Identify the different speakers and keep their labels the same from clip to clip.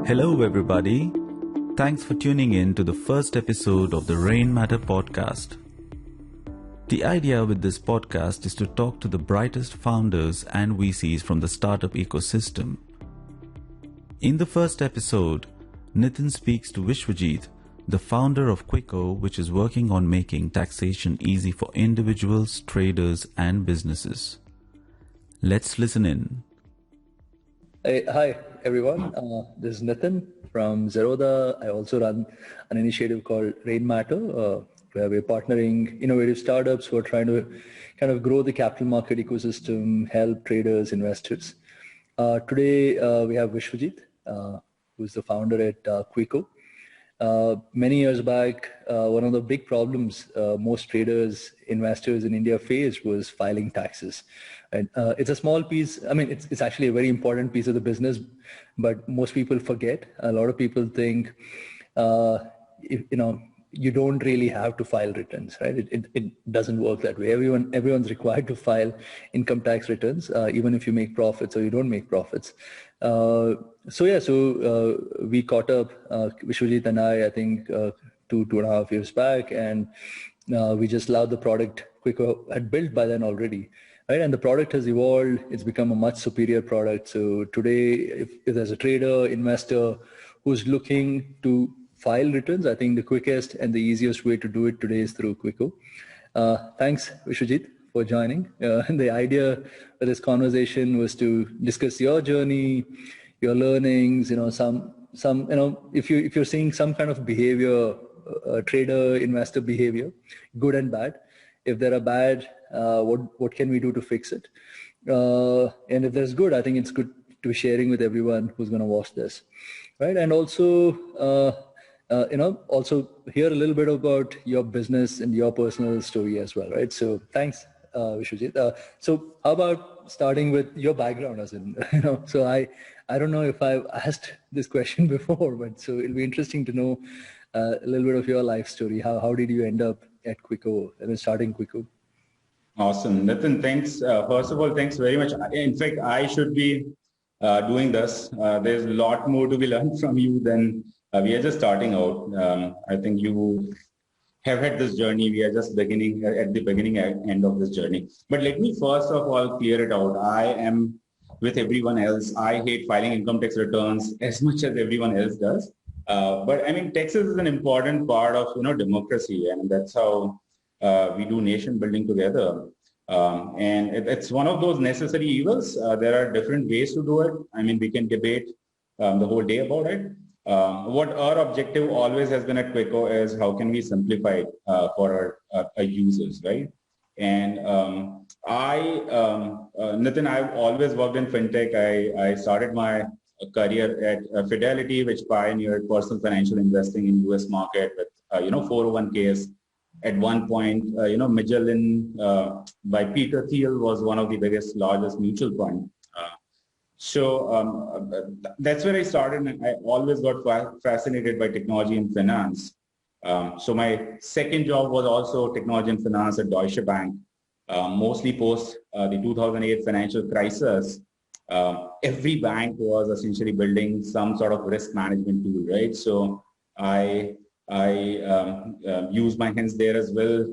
Speaker 1: Hello, everybody. Thanks for tuning in to the first episode of the Rainmatter Podcast. The idea with this podcast is to talk to the brightest founders and VCs from the startup ecosystem. In the first episode, Nitin speaks to Vishvajit, the founder of Quicko, which is working on making taxation easy for individuals, traders, and businesses. Let's listen in.
Speaker 2: Hi, everyone. This is Nitin from Zerodha. I also run an initiative called Rainmatter, where we're partnering innovative startups who are trying to kind of grow the capital market ecosystem, help traders, investors. Today, we have Vishvajit, who's the founder at Quicko. Many years back, one of the big problems most traders, investors in India faced was filing taxes. And it's a small piece. I mean, it's actually a very important piece of the business, but most people forget. A lot of people think, you don't really have to file returns, right? It doesn't work that way. Everyone's required to file income tax returns, even if you make profits or you don't make profits. So we caught up, Vishvajit and I think 2.5 years back, and we just loved the product Quicko had built by then already. Right, and the product has evolved. It's become a much superior product. So today, if there's a trader, investor who's looking to file returns, I think the quickest and the easiest way to do it today is through Quicko. Thanks, Vishvajit, for joining. And the idea for this conversation was to discuss your journey, your learnings. If you're seeing some kind of behavior, trader, investor behavior, good and bad. If there are bad, what can we do to fix it? And if there's good, I think it's good to be sharing with everyone who's going to watch this, right? And also, also hear a little bit about your business and your personal story as well, right? So thanks, Vishvajit. So how about starting with your background, as in, so I don't know if I've asked this question before, but so it'll be interesting to know a little bit of your life story. How did you end up at Quicko and then starting Quicko?
Speaker 3: Awesome. Nitin, thanks. First of all, thanks very much. In fact, I should be doing this. There's a lot more to be learned from you than we are just starting out. I think you have had this journey. We are just beginning at the beginning and end of this journey. But let me first of all clear it out. I am with everyone else. I hate filing income tax returns as much as everyone else does. But I mean, taxes is an important part of democracy, and that's how we do nation building together. And it's one of those necessary evils. There are different ways to do it. I mean, we can debate the whole day about it. What our objective always has been at Quicko is how can we simplify it for our users, right? And Nitin, I've always worked in fintech. I started my career at Fidelity, which pioneered personal financial investing in US market with 401ks. At one point, Magellan by Peter Thiel was one of the biggest, largest mutual fund. So that's where I started. And I always got fascinated by technology and finance. So my second job was also technology and finance at Deutsche Bank, mostly post the 2008 financial crisis. Every bank was essentially building some sort of risk management tool, right? So I used my hands there as well,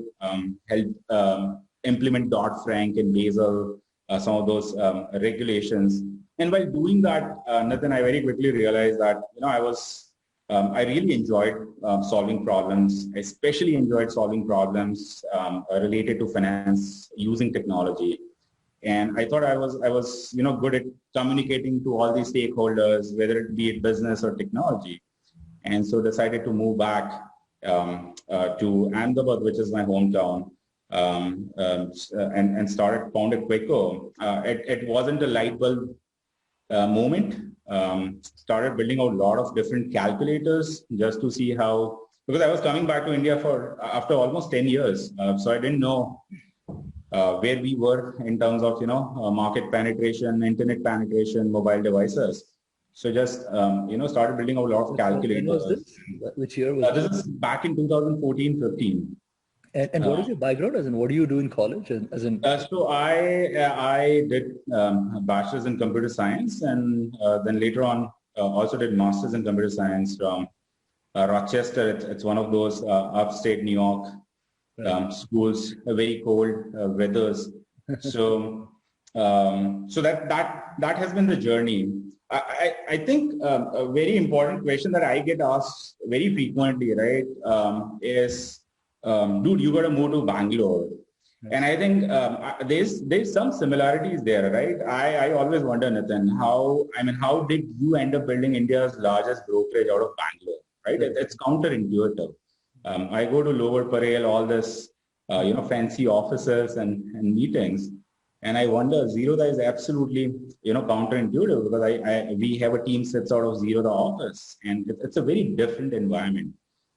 Speaker 3: helped implement Dodd-Frank and Basel, some of those regulations. And while doing that, Nathan, I very quickly realized that I really enjoyed solving problems. I especially enjoyed solving problems related to finance using technology. And I thought I was good at communicating to all these stakeholders, whether it be business or technology. And so decided to move back to Ahmedabad, which is my hometown, and founded Quicko. It wasn't a light bulb moment. Started building out a lot of different calculators just to see how, because I was coming back to India after almost 10 years. So I didn't know where we were in terms of, market penetration, internet penetration, mobile devices. So just, started building out a lot of calculators.
Speaker 2: When was this? Which year was
Speaker 3: this? This is back in 2014-15.
Speaker 2: And what is your background? As in, what do you do in college?
Speaker 3: So I did a bachelor's in computer science, and then later on also did masters in computer science from Rochester. It's one of those upstate New York schools, very cold weathers. So so that has been the journey. I think a very important question that I get asked very frequently, right, is, dude, you got to move to Bangalore. And I think there's some similarities there, right? I always wonder, Nitin, how did you end up building India's largest brokerage out of Bangalore, right? It's counterintuitive. I go to Lower Parel, all this, fancy offices and meetings. And I wonder, Zerodha is absolutely, counterintuitive, because we have a team sits out of Zerodha office, and it's a very different environment.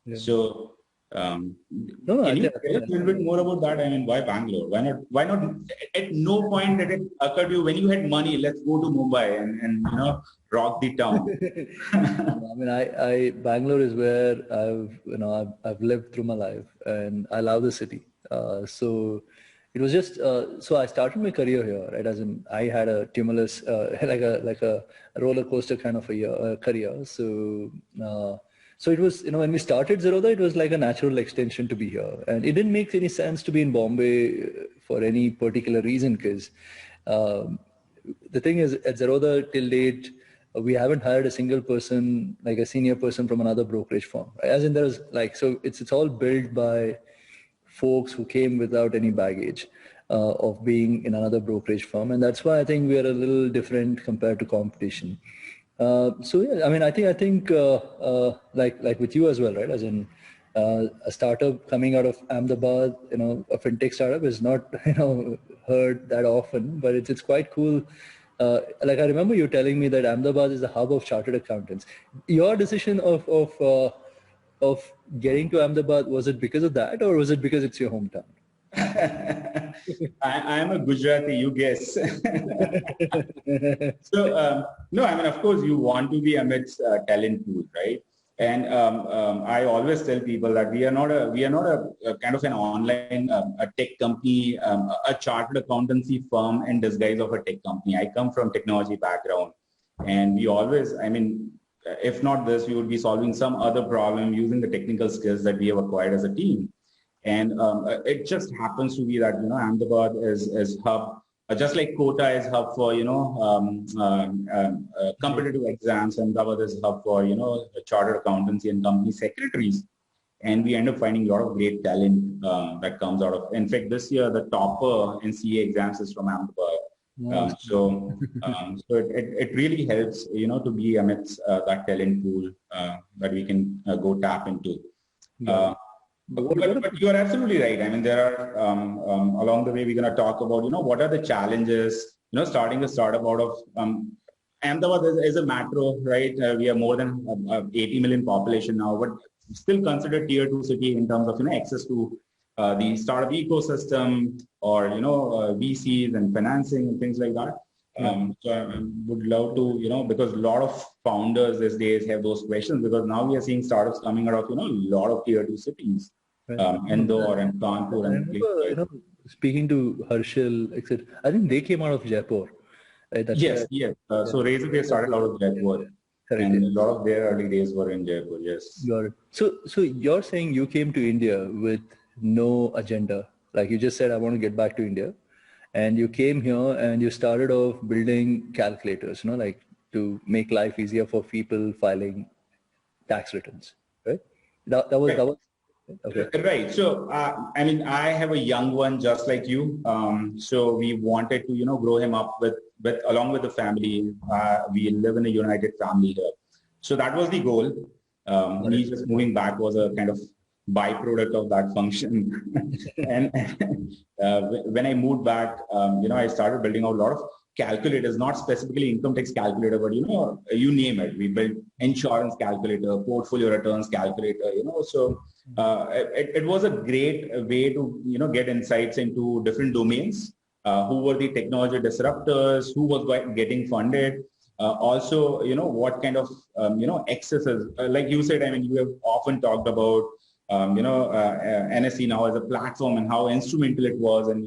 Speaker 3: Yeah. So, can you tell us a little bit more about that? I mean, why Bangalore? Why not? At no point did it occur to you, when you had money, let's go to Mumbai and rock the town.
Speaker 2: I mean, Bangalore is where I've lived through my life, and I love the city. So it was just so I started my career here, right? As in, I had a tumultuous, like a roller coaster kind of a career. So it was, when we started Zerodha, it was like a natural extension to be here, and it didn't make any sense to be in Bombay for any particular reason, because the thing is, at Zerodha till date, we haven't hired a single person, like a senior person from another brokerage firm. As in, there's so it's all built by folks who came without any baggage of being in another brokerage firm, and that's why I think we are a little different compared to competition. So yeah, I mean, I think like with you as well, right? As in, a startup coming out of Ahmedabad, a fintech startup is not heard that often, but it's quite cool. Like I remember you telling me that Ahmedabad is the hub of chartered accountants. Your decision of getting to Ahmedabad, was it because of that, or was it because it's your hometown?
Speaker 3: I am a Gujarati, you guess. So, no, I mean, of course, you want to be amidst talent pool, right? And I always tell people that we are not a kind of an online a tech company, a chartered accountancy firm in disguise of a tech company. I come from technology background, and we always, I mean, if not this, we would be solving some other problem using the technical skills that we have acquired as a team. And it just happens to be that, Ahmedabad is hub, just like Kota is hub for, competitive exams, and Ahmedabad is hub for, chartered accountancy and company secretaries. And we end up finding a lot of great talent that comes out of, in fact, this year, the topper in CA exams is from Ahmedabad. So it really helps, to be amidst that talent pool that we can go tap into. But you are absolutely right. I mean, there are, along the way, we're going to talk about, what are the challenges, starting a startup out of, Ahmedabad is a metro, right? We are more than 80 million population now, but still considered tier 2 city in terms of, access to the startup ecosystem, or, VCs and financing and things like that. So I would love to, because a lot of founders these days have those questions, because now we are seeing startups coming out of, a lot of tier 2 cities, Indore and Kanpur. And
Speaker 2: speaking to Harshil, etc., I think they came out of Jaipur. Right?
Speaker 3: Yes. So Razor, they started out of Jaipur. And a lot of their early days were in Jaipur, yes.
Speaker 2: Got it. So you're saying you came to India with no agenda. Like you just said, I want to get back to India. And you came here and you started off building calculators, like to make life easier for people filing tax returns, right? That was okay.
Speaker 3: Right. So, I mean, I have a young one just like you. So we wanted to, grow him up with along with the family. We live in a united family here. So that was the goal. Me just moving back was a kind of byproduct of that function. And when I moved back, I started building out a lot of calculators, not specifically income tax calculator, but you name it. We built insurance calculator, portfolio returns calculator, so it was a great way to, get insights into different domains, who were the technology disruptors, who was getting funded, also, what kind of, excesses, like you said, I mean, you have often talked about, NSE now as a platform and how instrumental it was in,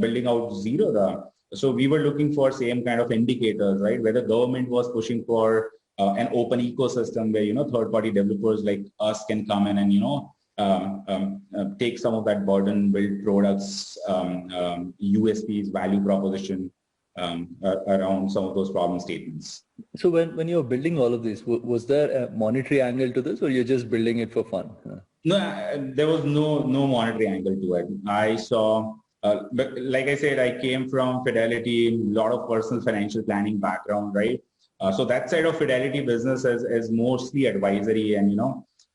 Speaker 3: building out Zerodha. So we were looking for same kind of indicators, right? Whether government was pushing for an open ecosystem where, third-party developers like us can come in and, take some of that burden, build products, USPs, value proposition around some of those problem statements.
Speaker 2: So when you're building all of this, was there a monetary angle to this, or you're just building it for fun?
Speaker 3: No, there was no monetary angle to it. I saw, but like I said, I came from Fidelity, a lot of personal financial planning background, right? So that side of Fidelity business is mostly advisory and,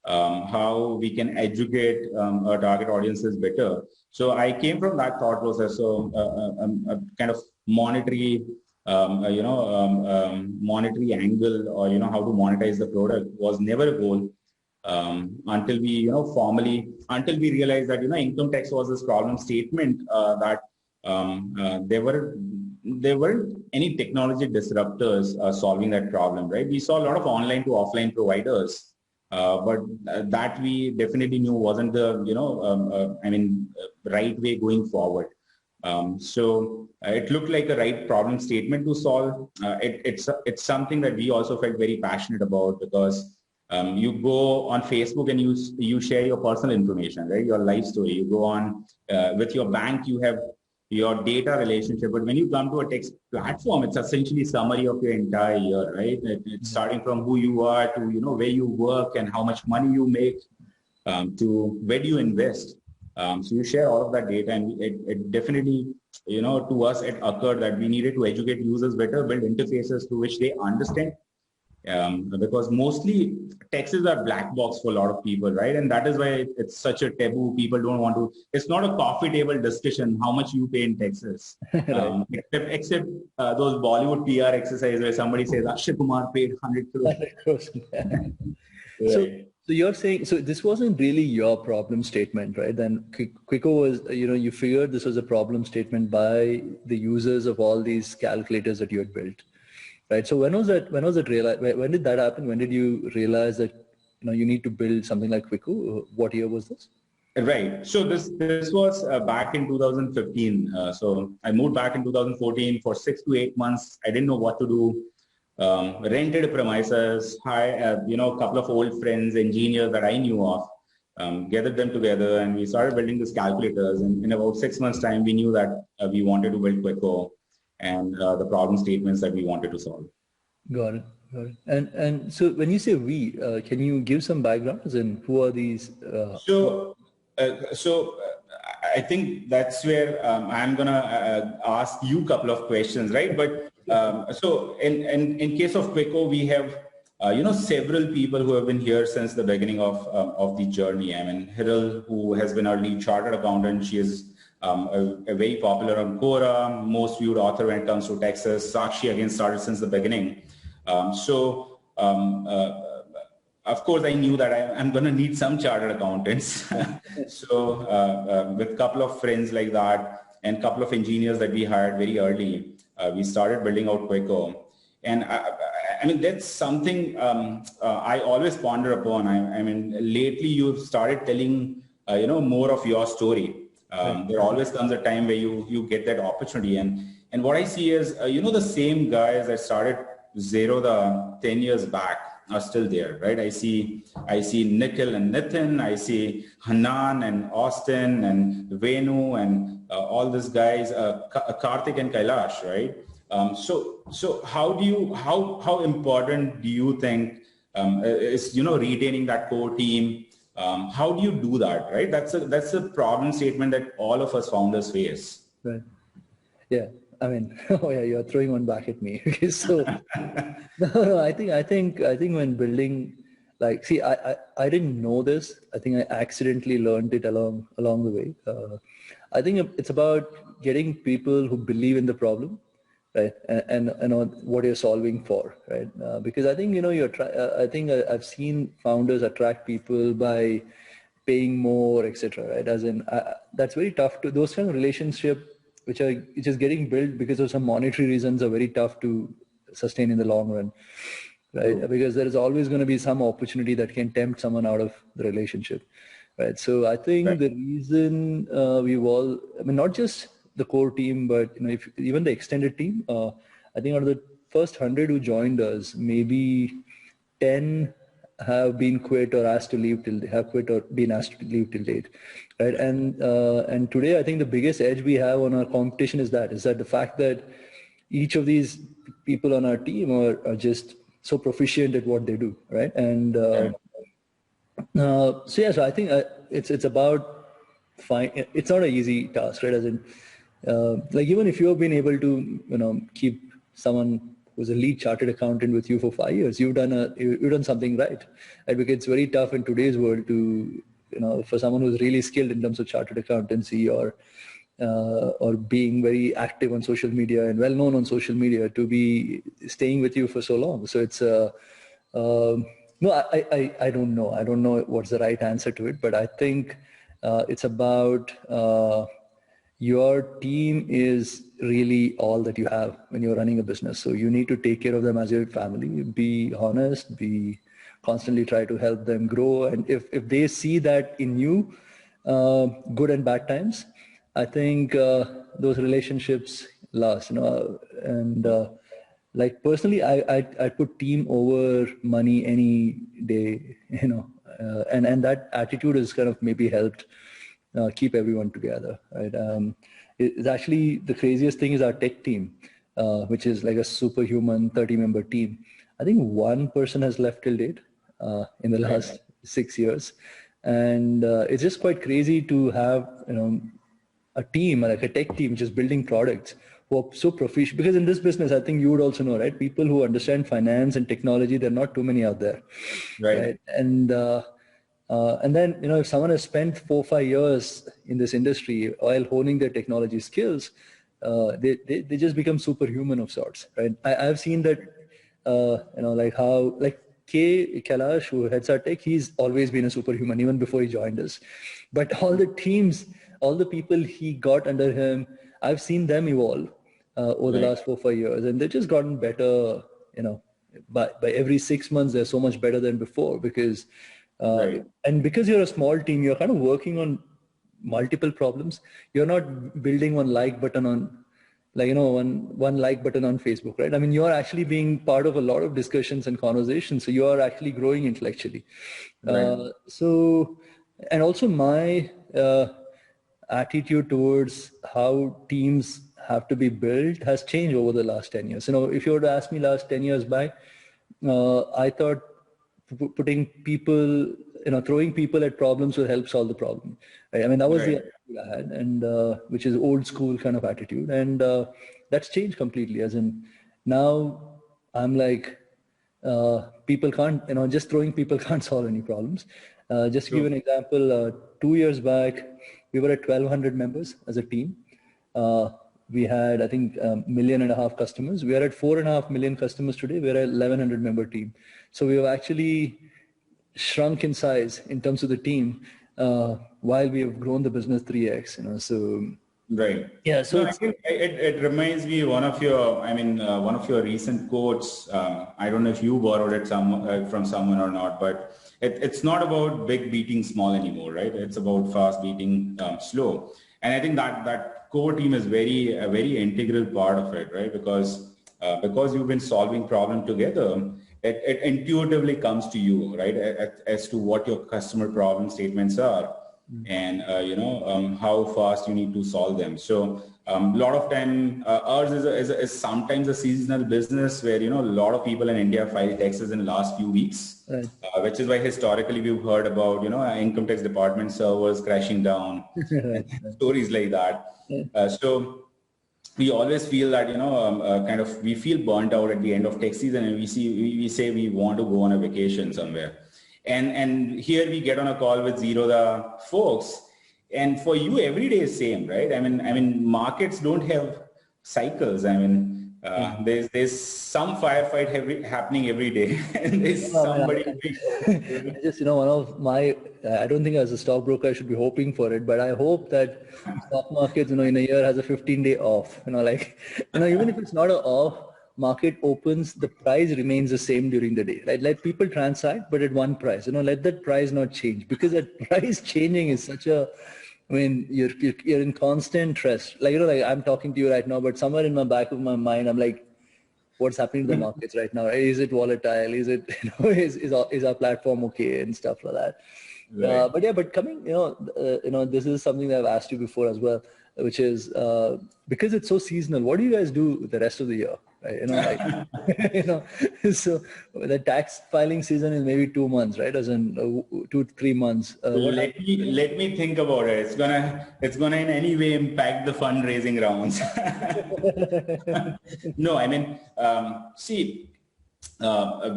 Speaker 3: how we can educate our target audiences better. So I came from that thought process. So a kind of monetary, monetary angle, or, how to monetize the product was never a goal. Until we, until we realized that, income tax was this problem statement that there weren't any technology disruptors solving that problem, right? We saw a lot of online to offline providers, but that we definitely knew wasn't the, right way going forward. So it looked like a right problem statement to solve. It's something that we also felt very passionate about, because you go on Facebook and you share your personal information, right? Your life story. You go on with your bank, you have your data relationship. But when you come to a text platform, it's essentially summary of your entire year, right? It's starting from who you are to, where you work and how much money you make, to where do you invest. So you share all of that data, and it definitely, to us, it occurred that we needed to educate users better, build interfaces through which they understand. Because mostly taxes are black box for a lot of people, right? And that is why it's such a taboo. People don't want to, it's not a coffee table discussion, how much you pay in taxes. Right. Except those Bollywood PR exercises where somebody says, Akshay Kumar paid 100 crores.
Speaker 2: Right. So you're saying, so this wasn't really your problem statement, right? Then Quicko was, you figured this was a problem statement by the users of all these calculators that you had built. Right. So when was that realized? When did that happen? When did you realize that you need to build something like Quicko? What year was this?
Speaker 3: Right. So this was back in 2015. So I moved back in 2014 for 6 to 8 months. I didn't know what to do. Rented premises, a couple of old friends, engineers that I knew of, gathered them together, and we started building these calculators. And in about 6 months' time, we knew that we wanted to build Quicko and the problem statements that we wanted to solve.
Speaker 2: Got it. And so when you say we, can you give some backgrounds and who are these?
Speaker 3: So I think that's where I'm gonna ask you a couple of questions, right? But so in case of Quicko, we have several people who have been here since the beginning of the journey. I mean, Hiral, who has been our lead chartered accountant, she is a very popular on Quora, most viewed author when it comes to taxes. Sakshi again started since the beginning. Of course, I knew that I'm going to need some chartered accountants. So with a couple of friends like that and a couple of engineers that we hired very early, we started building out Quicko. And I mean, that's something I always ponder upon. I mean, lately you've started telling, more of your story. There always comes a time where you get that opportunity. And what I see is, the same guys that started Zero 10 years back are still there, right? I see Nikhil and Nitin, I see Hanan and Austin and Venu and all these guys, Karthik and Kailash, right? So how important do you think is, retaining that core team? How do you do that, right? That's a problem statement that all of us founders face.
Speaker 2: Right. Yeah. I mean, oh yeah, you're throwing one back at me. Okay, so no, I think when building, like, see, I didn't know this. I think I accidentally learned it along the way. I think it's about getting people who believe in the problem, right, and what you're solving for, right? Because I think I think I've seen founders attract people by paying more, etc. Right? As in, that's very tough to those kind of relationship which is getting built because of some monetary reasons are very tough to sustain in the long run, right? Because there is always going to be some opportunity that can tempt someone out of the relationship, right? So I think the reason not just the core team, but if even the extended team, I think out of the first 100 who joined us, maybe 10 have been quit or asked to leave till they have quit or been asked to leave till date, right? And today I think the biggest edge we have on our competition is that the fact that each of these people on our team are just so proficient at what they do, right? And so I think it's about it's not an easy task, right? As in, like even if you have been able to keep someone who's a lead chartered accountant with you for 5 years, you've done something right? Because it's very tough in today's world to for someone who's really skilled in terms of chartered accountancy or being very active on social media and well known on social media to be staying with you for so long. So it's no, I don't know. I don't know what's the right answer to it, but I think it's about your team is really all that you have when you're running a business. So you need to take care of them as your family, be honest, be constantly try to help them grow. And if they see that in you, good and bad times, I think those relationships last, and like personally, I put team over money any day, and that attitude has kind of maybe helped keep everyone together, right? It's actually the craziest thing is our tech team, which is like a superhuman 30-member team. I think one person has left till date in the last 6 years, and it's just quite crazy to have a team like a tech team just building products who are so proficient. Because in this business, I think you would also know, right? People who understand finance and technology, there are not too many out there, right? And then if someone has spent 4 or 5 years in this industry while honing their technology skills, they just become superhuman of sorts, right? I've seen that like Kailash, who heads our tech, he's always been a superhuman even before he joined us. But all the teams, all the people he got under him, I've seen them evolve over the last 4 or 5 years, and they've just gotten better. By every 6 months, they're so much better than before because. And because you're a small team, you're kind of working on multiple problems. You're not building one like button on, one like button on Facebook, right? I mean, you're actually being part of a lot of discussions and conversations. So you are actually growing intellectually. So, and also my attitude towards how teams have to be built has changed over the last 10 years. If you were to ask me last 10 years back, I thought putting people, throwing people at problems will help solve the problem. Right? I mean, that was the attitude I had, and which is old school kind of attitude. And that's changed completely. As in now I'm like, people can't, just throwing people can't solve any problems. Just to give an example, 2 years back, we were at 1,200 members as a team. We had, I think, 1.5 million customers. We are at 4.5 million customers today. We're a 1,100 member team. So we have actually shrunk in size in terms of the team while we have grown the business 3x, so.
Speaker 3: Right.
Speaker 2: Yeah. So
Speaker 3: I think it reminds me one of your recent quotes. I don't know if you borrowed it from someone or not, but it's not about big beating small anymore, right? It's about fast beating slow. And I think that core team is a very integral part of it, right? Because you've been solving problem together, it intuitively comes to you, right? As to what your customer problem statements are, and how fast you need to solve them. So a lot of time, ours is sometimes a seasonal business where a lot of people in India file taxes in the last few weeks, which is why historically we've heard about income tax department servers crashing down, and stories like that. So we always feel that we feel burnt out at the end of tax season, and we say we want to go on a vacation somewhere. And here we get on a call with Zerodha folks, and for you every day is same, right? I mean markets don't have cycles. I mean there's some firefight happening every day, and there's somebody.
Speaker 2: Just one of my, I don't think as a stockbroker I should be hoping for it, but I hope that stock markets in a year has a 15-day off. Even if it's not an off, market opens, the price remains the same during the day, right? Let people transact, but at one price. Let that price not change, because that price changing is such a I mean, you're in constant stress. Like, like I'm talking to you right now, but somewhere in my back of my mind, I'm like, what's happening to the markets right now? Is it volatile? Is it, is our platform okay and stuff like that?
Speaker 3: Right.
Speaker 2: But coming, this is something that I've asked you before as well, which is because it's so seasonal. What do you guys do the rest of the year? Right? So the tax filing season is maybe 2 months, right? As in 2-3 months.
Speaker 3: Let me think about it. It's gonna in any way impact the fundraising rounds. No, I mean,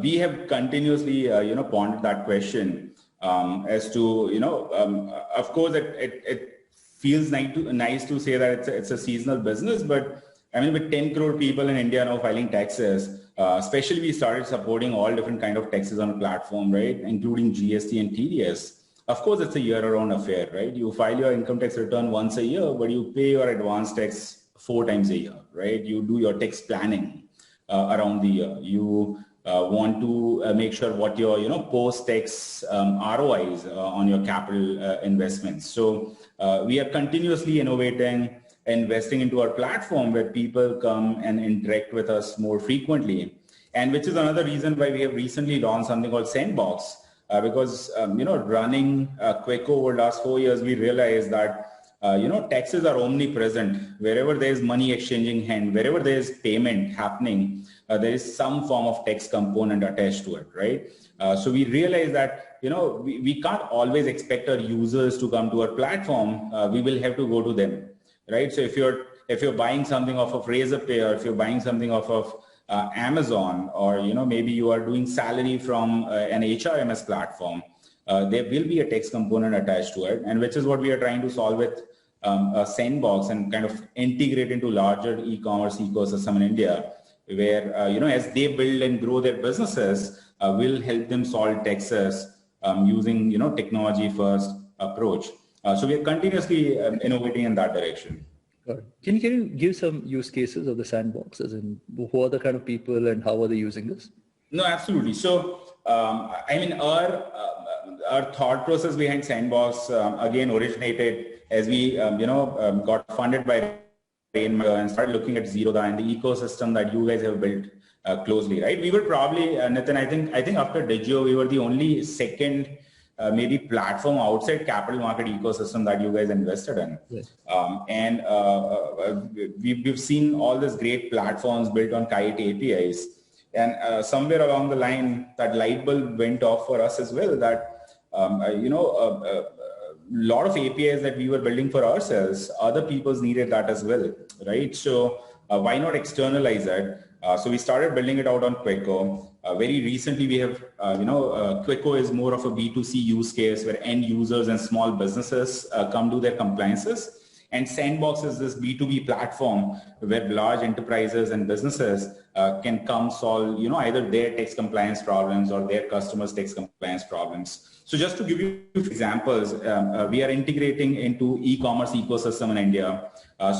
Speaker 3: we have continuously pondered that question as to of course it feels nice to say that it's a seasonal business, but I mean, with 10 crore people in India now filing taxes, especially we started supporting all different kind of taxes on the platform, right? Including GST and TDS. Of course, it's a year-round affair, right? You file your income tax return once a year, but you pay your advance tax 4 times a year, right? You do your tax planning around the year. You want to make sure what your post-tax ROIs on your capital investments. So we are continuously innovating, investing into our platform where people come and interact with us more frequently, and which is another reason why we have recently launched something called Sandbox, because running Quicko over the last 4 years, we realized that taxes are omnipresent. Wherever there is money exchanging hand, wherever there is payment happening, there is some form of tax component attached to it, right? So we realized that we can't always expect our users to come to our platform. We will have to go to them. Right. So if you're buying something off of Razorpay, or if you're buying something off of Amazon, or maybe you are doing salary from an HRMS platform, there will be a tax component attached to it, and which is what we are trying to solve with a Sandbox and kind of integrate into larger e-commerce ecosystem in India, where as they build and grow their businesses, we'll help them solve taxes using technology first approach. So we are continuously innovating in that direction.
Speaker 2: Can you give some use cases of the Sandbox, as in who are the kind of people and how are they using this?
Speaker 3: No, absolutely. So, I mean, our thought process behind Sandbox again originated as we got funded by Rainmatter and started looking at Zerodha and the ecosystem that you guys have built closely, right? We were probably, Nitin, I think after Digio, we were the only second maybe platform outside capital market ecosystem that you guys invested in. Yes. We've seen all these great platforms built on Kite APIs. And somewhere along the line, that light bulb went off for us as well, that, a lot of APIs that we were building for ourselves, other people's needed that as well, right? So why not externalize it? So we started building it out on Quicko. Very recently, we have, Quicko is more of a B2C use case where end users and small businesses come do their compliances. And Sandbox is this B2B platform where large enterprises and businesses can come solve, either their tax compliance problems or their customers' tax compliance problems. So just to give you examples, we are integrating into e-commerce ecosystem in India.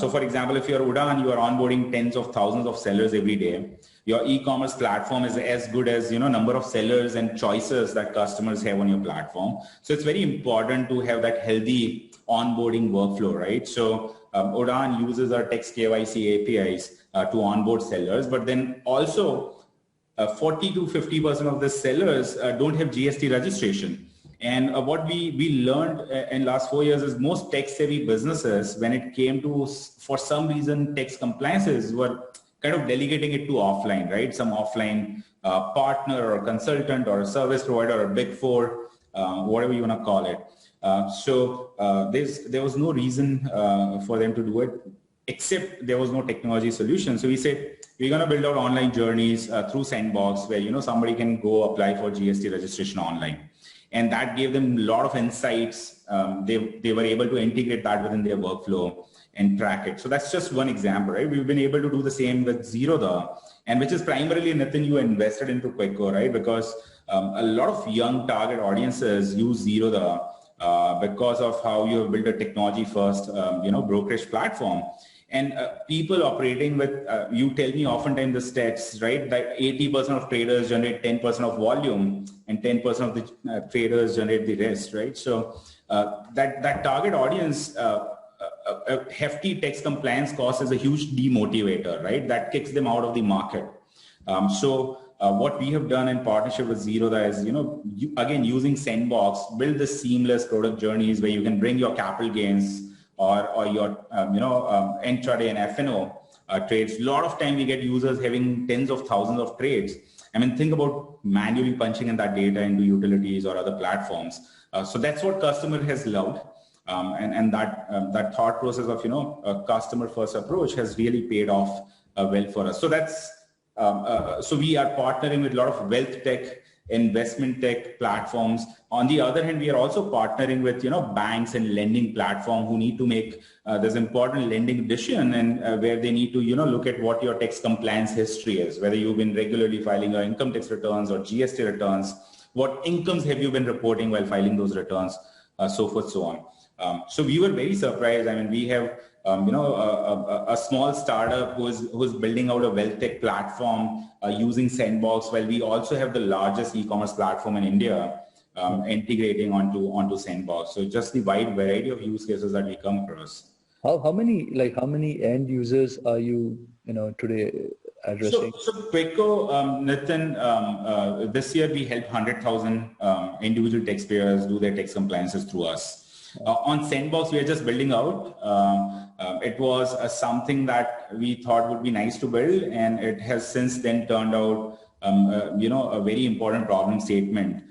Speaker 3: So for example, if you're Udaan, you are onboarding tens of thousands of sellers every day. Your e-commerce platform is as good as, number of sellers and choices that customers have on your platform. So it's very important to have that healthy onboarding workflow, right? So Udaan uses our tax KYC APIs to onboard sellers, but then also 40 to 50% of the sellers don't have GST registration. And what we learned in last 4 years is most tech-savvy businesses, when it came to, for some reason, tax compliances, were kind of delegating it to offline, right? Some offline partner or consultant or a service provider or Big Four, whatever you want to call it. So there was no reason for them to do it, except there was no technology solution. So we said, we're going to build out online journeys through Sandbox where, somebody can go apply for GST registration online. And that gave them a lot of insights. They were able to integrate that within their workflow and track it. So that's just one example, right? We've been able to do the same with Zerodha, and which is primarily, Nitin, you invested into Quicko, right? Because a lot of young target audiences use Zerodha because of how you have built a technology first, brokerage platform. And people operating with, you tell me oftentimes the stats, right? That 80% of traders generate 10% of volume and 10% of the traders generate the rest, right? So that target audience, a hefty tax compliance cost is a huge demotivator, right? That kicks them out of the market. What we have done in partnership with Zerodha is, again, using Sandbox, build the seamless product journeys where you can bring your capital gains or your, intraday and F&O trades. A lot of time we get users having tens of thousands of trades. I mean, think about manually punching in that data into utilities or other platforms. So that's what customer has loved. And that thought process of, a customer first approach has really paid off well for us. So that's, so we are partnering with a lot of wealth tech, investment tech platforms. On the other hand, we are also partnering with, banks and lending platform who need to make this important lending decision, and where they need to, look at what your tax compliance history is, whether you've been regularly filing your income tax returns or GST returns, what incomes have you been reporting while filing those returns, so forth, so on. So we were very surprised. I mean, we have, a small startup who's building out a wealth tech platform using Sandbox, while we also have the largest e-commerce platform in India integrating onto Sandbox. So just the wide variety of use cases that we come across.
Speaker 2: How many end users are you today addressing?
Speaker 3: So Quicko, Nitin, this year we helped 100,000 individual taxpayers do their tax compliances through us. On Sandbox, we are just building out. It was something that we thought would be nice to build, and it has since then turned out, a very important problem statement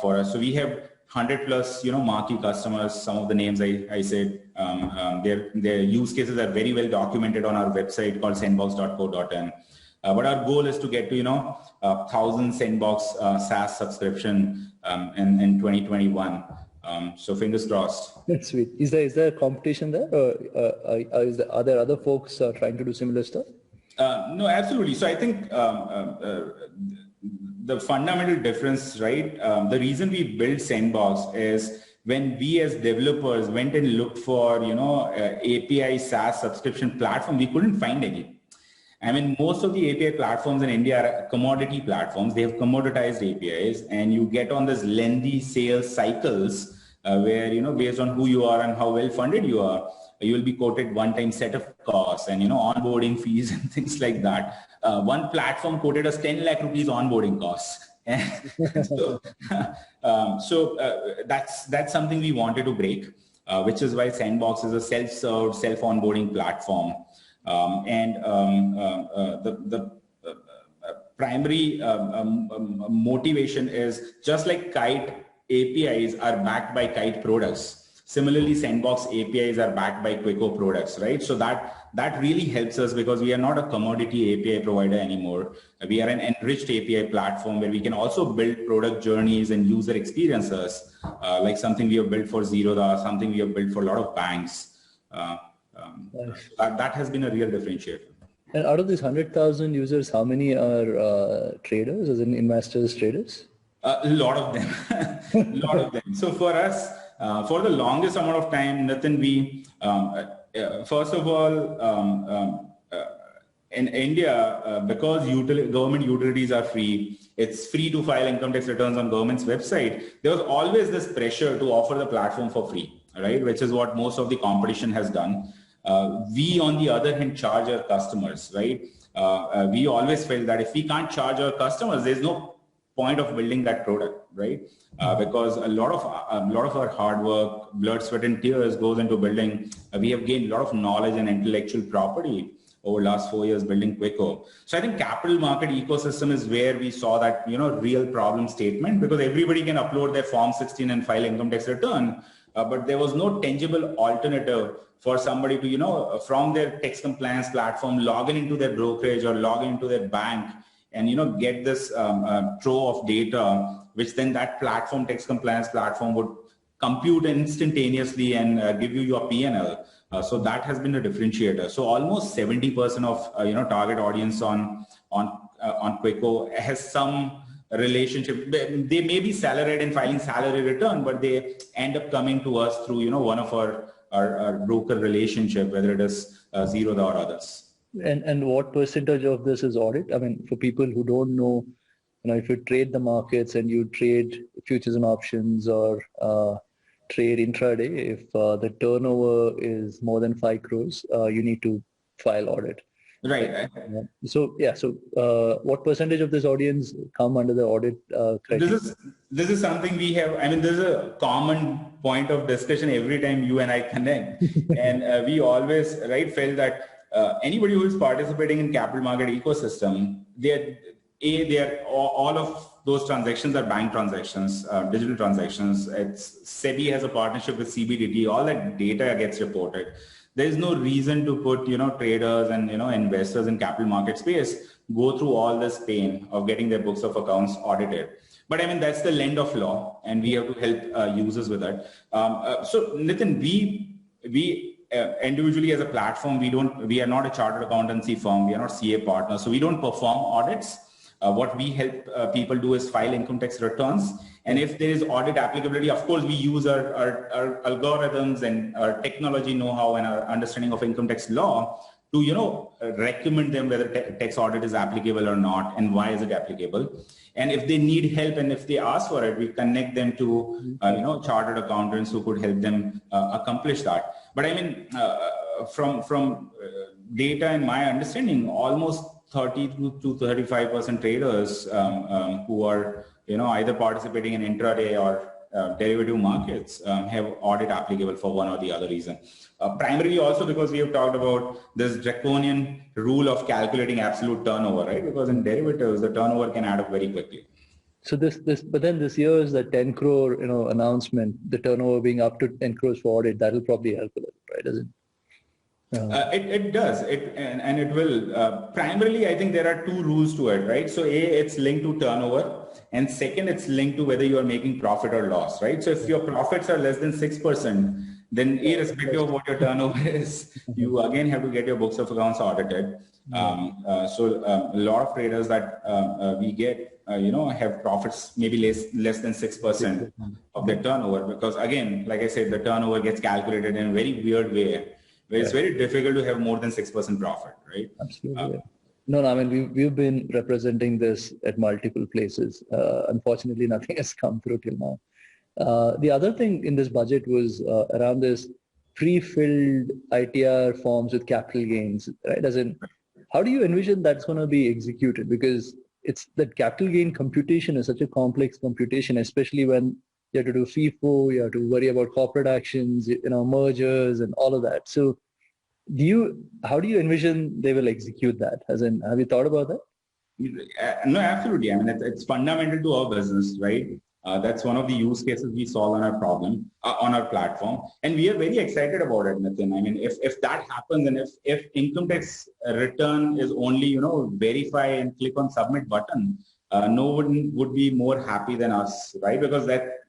Speaker 3: for us. So we have 100 plus, marquee customers. Some of the names I said, their use cases are very well documented on our website called sandbox.co.in. But our goal is to get to, 1,000 Sandbox SaaS subscription in 2021. So fingers crossed.
Speaker 2: That's sweet. Is there a competition there, or are there other folks trying to do similar stuff?
Speaker 3: No, absolutely. So I think the fundamental difference, right? The reason we built Sandbox is when we as developers went and looked for, API SaaS subscription platform, we couldn't find any. I mean, most of the API platforms in India are commodity platforms. They have commoditized APIs, and you get on this lengthy sales cycles where, based on who you are and how well funded you are, you will be quoted one-time setup costs and, onboarding fees and things like that. One platform quoted us 10 lakh rupees onboarding costs. That's something we wanted to break, which is why Sandbox is a self-served, self-onboarding platform. The primary motivation is just like Kite APIs are backed by Kite products. Similarly, Sandbox APIs are backed by Quicko products, right? So that really helps us because we are not a commodity API provider anymore. We are an enriched API platform where we can also build product journeys and user experiences, like something we have built for Zerodha, something we have built for a lot of banks. That has been a real differentiator.
Speaker 2: And out of these 100,000 users, how many are traders, as in investors, traders?
Speaker 3: A lot of them. A lot of them. So for us, for the longest amount of time, Nitin, we, first of all, in India, because government utilities are free, it's free to file income tax returns on government's website. There was always this pressure to offer the platform for free, right? Which is what most of the competition has done. We, on the other hand, charge our customers, right? We always felt that if we can't charge our customers, there's no point of building that product, right? Because a lot of our hard work, blood, sweat, and tears goes into building. We have gained a lot of knowledge and intellectual property over the last 4 years building Quicko. So I think capital market ecosystem is where we saw that, real problem statement, because everybody can upload their Form 16 and file income tax return. But there was no tangible alternative for somebody to, from their tax compliance platform, log in into their brokerage or log into their bank and, get this trove of data, which then that platform, tax compliance platform, would compute instantaneously and give you your P&L. So that has been a differentiator. So almost 70% of, target audience on Quicko has some relationship. They may be salaried and filing salary return, but they end up coming to us through, one of our broker relationship, whether it is Zerodha or others.
Speaker 2: And what percentage of this is audit? I mean, for people who don't know, if you trade the markets and you trade futures and options or trade intraday, if the turnover is more than 5 crores, you need to file audit.
Speaker 3: Right.
Speaker 2: So what percentage of this audience come under the audit criteria?
Speaker 3: This is something we have. I mean, this is a common point of discussion every time you and I connect, and we always felt that anybody who is participating in capital market ecosystem, they are all of those transactions are bank transactions, digital transactions. SEBI has a partnership with CBDT. All that data gets reported. There is no reason to put, traders and, investors in capital market space go through all this pain of getting their books of accounts audited. But I mean, that's the land of law, and we have to help users with that. So Nitin, we individually as a platform, we are not a chartered accountancy firm. We are not CA partners. So we don't perform audits. What we help people do is file income tax returns. And if there is audit applicability, of course, we use our algorithms and our technology know-how and our understanding of income tax law to, recommend them whether tax audit is applicable or not and why is it applicable. And if they need help and if they ask for it, we connect them to, chartered accountants who could help them accomplish that. But I mean, from data and my understanding, almost 30 to 35% traders who are either participating in intraday or derivative markets have audit applicable for one or the other reason. Primarily also because we have talked about this draconian rule of calculating absolute turnover, right? Because in derivatives, the turnover can add up very quickly.
Speaker 2: So but then this year is the 10 crore, announcement, the turnover being up to 10 crores for audit, that will probably help a little, right? Doesn't it?
Speaker 3: It does. And it will. Primarily, I think there are two rules to it, right? So it's linked to turnover, and second, it's linked to whether you are making profit or loss, right? So if your profits are less than 6%, then irrespective of what your turnover is, you again have to get your books of accounts audited. So a lot of traders that we get, have profits maybe less than 6% of their turnover, because again, like I said, the turnover gets calculated in a very weird way. It's very difficult to have more than 6% profit, right?
Speaker 2: Absolutely. No, I mean, we've been representing this at multiple places. Unfortunately, nothing has come through till now. The other thing in this budget was around this pre-filled ITR forms with capital gains, right? As in, how do you envision that's going to be executed? Because it's that capital gain computation is such a complex computation, especially when you have to do FIFO, you have to worry about corporate actions, mergers and all of that. So how do you envision they will execute that? As in, have you thought about that?
Speaker 3: No, absolutely. I mean, it's fundamental to our business, right? That's one of the use cases we solve on our problem, on our platform. And we are very excited about it, Nitin. I mean, if that happens and if income tax return is only, verify and click on submit button, no one would be more happy than us, right? Because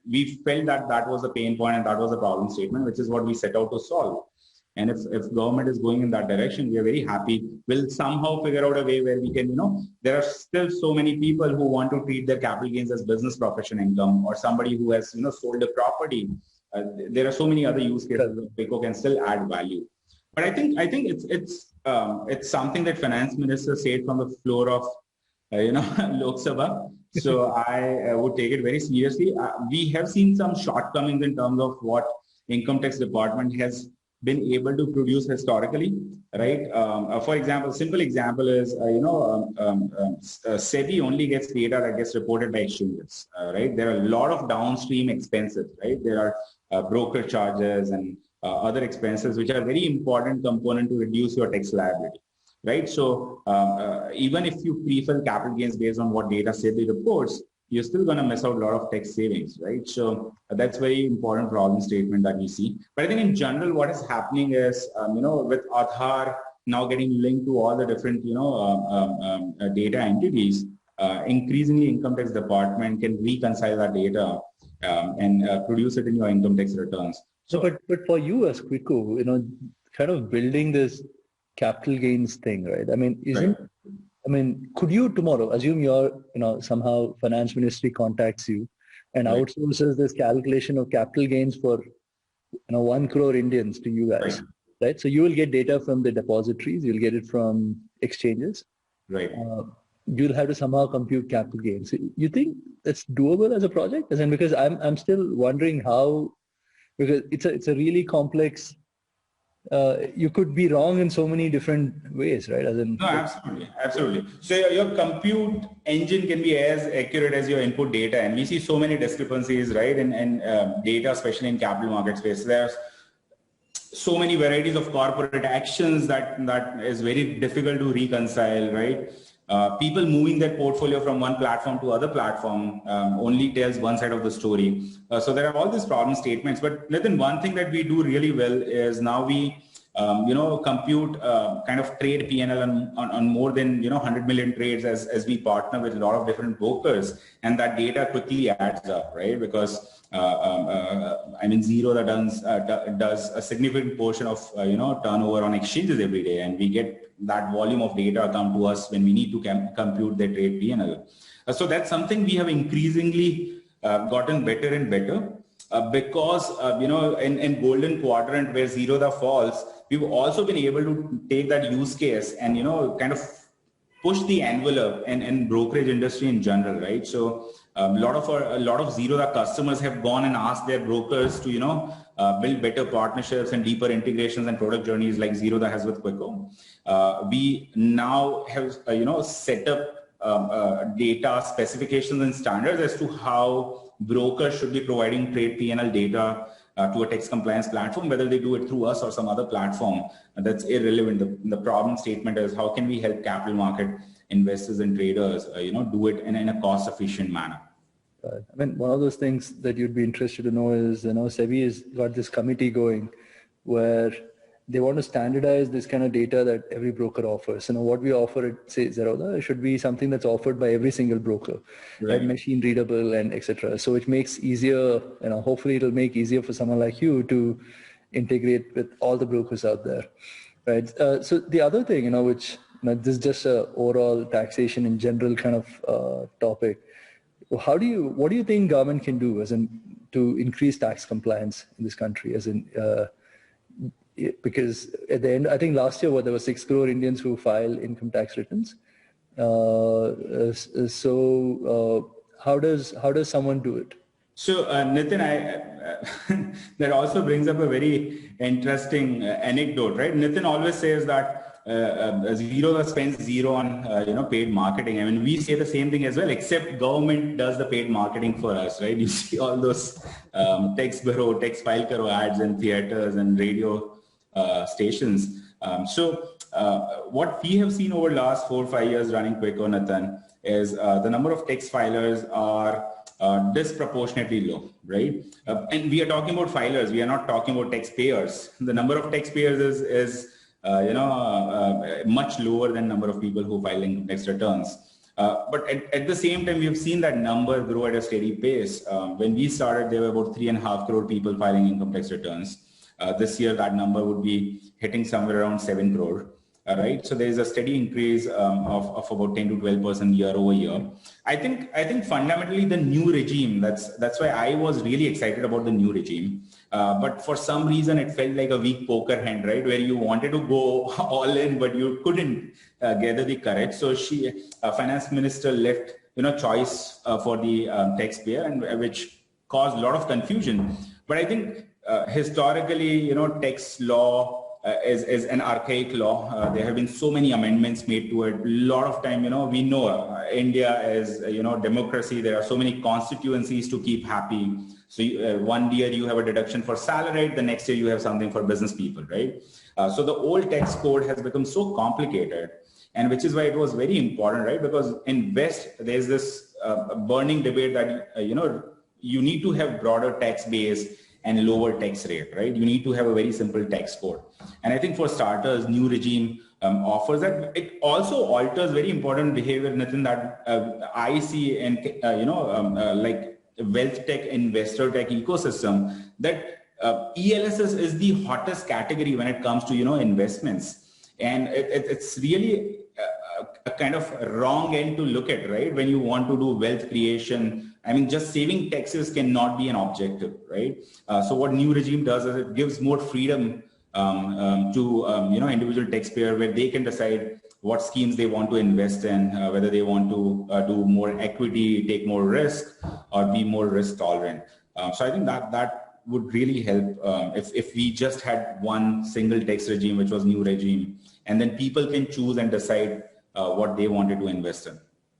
Speaker 3: we felt that was a pain point and that was a problem statement, which is what we set out to solve. And if government is going in that direction, we are very happy. We'll somehow figure out a way where we can, there are still so many people who want to treat their capital gains as business profession income, or somebody who has, sold a property. There are so many other use cases where Quicko can still add value. But I think it's something that finance minister said from the floor of Lok Sabha. So I would take it very seriously. We have seen some shortcomings in terms of what income tax department has been able to produce historically, right? For example, simple example is, SEBI only gets data that gets reported by exchanges, right? There are a lot of downstream expenses, right? There are broker charges and other expenses, which are very important component to reduce your tax liability. Right. So even if you pre-fill capital gains based on what data SEBI reports, you're still going to miss out a lot of tax savings. Right. So that's very important problem statement that we see. But I think in general, what is happening is, with Aadhaar now getting linked to all the different, data entities, increasingly income tax department can reconcile that data and produce it in your income tax returns.
Speaker 2: So, but for you as Quicko, kind of building this capital gains thing, right? I mean, could you tomorrow assume somehow finance ministry contacts you and outsources this calculation of capital gains for 1 crore Indians to you guys, right? So you will get data from the depositories, you'll get it from exchanges,
Speaker 3: right?
Speaker 2: You'll have to somehow compute capital gains. You think that's doable as a project? Because I'm still wondering how because it's a really complex. You could be wrong in so many different ways, right? As in,
Speaker 3: No, absolutely, absolutely. So your compute engine can be as accurate as your input data, and we see so many discrepancies, right? And data, especially in capital market space, there's so many varieties of corporate actions that is very difficult to reconcile, right? People moving their portfolio from one platform to other platform only tells one side of the story. So there are all these problem statements. But Nitin, one thing that we do really well is now we compute kind of trade P&L on more than 100 million trades as we partner with a lot of different brokers, and that data quickly adds up, right? Because Zerodha does a significant portion of turnover on exchanges every day, and we get that volume of data come to us when we need to compute the trade P&L. So that's something we have increasingly gotten better and better. Because in golden quadrant where Zerodha falls, we've also been able to take that use case and kind of push the envelope in brokerage industry in general, right? So a lot of Zerodha customers have gone and asked their brokers to build better partnerships and deeper integrations and product journeys like Zerodha has with Quicko. We now have set up data specifications and standards as to how brokers should be providing trade P&L data to a tax compliance platform, whether they do it through us or some other platform. That's irrelevant. The problem statement is how can we help capital market investors and traders, do it in a cost-efficient manner.
Speaker 2: I mean, one of those things that you'd be interested to know is, SEBI has got this committee going where they want to standardize this kind of data that every broker offers. What we offer at, say, Zerodha, should be something that's offered by every single broker, right? Machine readable and etc. So it makes easier, hopefully it'll make easier for someone like you to integrate with all the brokers out there, right? So the other thing, which this is just a overall taxation in general kind of topic. What do you think government can do to increase tax compliance in this country? Because at the end, I think last year there were 6 crore Indians who file income tax returns. So how does someone do it?
Speaker 3: So Nitin, that also brings up a very interesting anecdote, right? Nitin always says that Zerodha spends zero on paid marketing. I mean, we say the same thing as well, except government does the paid marketing for us, right? You see all those tax bureau, tax file karo ads in theaters and radio stations. So what we have seen over the last 4 or 5 years running Quicko, Nathan, is the number of tax filers are disproportionately low, right? And we are talking about filers. We are not talking about taxpayers. The number of taxpayers is much lower than number of people who file income tax returns. But at the same time, we have seen that number grow at a steady pace. When we started, there were about 3.5 crore people filing income tax returns. This year, that number would be hitting somewhere around 7 crore. Right, so there is a steady increase of about 10 to 12% year over year. I think fundamentally the new regime. That's why I was really excited about the new regime. But for some reason, it felt like a weak poker hand, right, where you wanted to go all in, but you couldn't gather the courage. So finance minister left choice for the taxpayer, and which caused a lot of confusion. But I think historically, tax law is an archaic law. There have been so many amendments made to it. A lot of time, we know India is, democracy. There are so many constituencies to keep happy. So one year you have a deduction for salaried, the next year you have something for business people, right? So the old tax code has become so complicated, and which is why it was very important, right? Because in West, there's this burning debate that, you need to have broader tax base and lower tax rate, right? You need to have a very simple tax code. And I think for starters, new regime offers that. It also alters very important behavior, Nitin, that I see in, like wealth tech, investor tech ecosystem, that ELSS is the hottest category when it comes to, investments. And it's really a kind of wrong end to look at, right? When you want to do wealth creation, I mean, just saving taxes cannot be an objective, right? So what new regime does is it gives more freedom to individual taxpayer, where they can decide what schemes they want to invest in, whether they want to do more equity, take more risk, or be more risk tolerant. So I think that would really help if we just had one single tax regime, which was new regime, and then people can choose and decide what they wanted to invest in.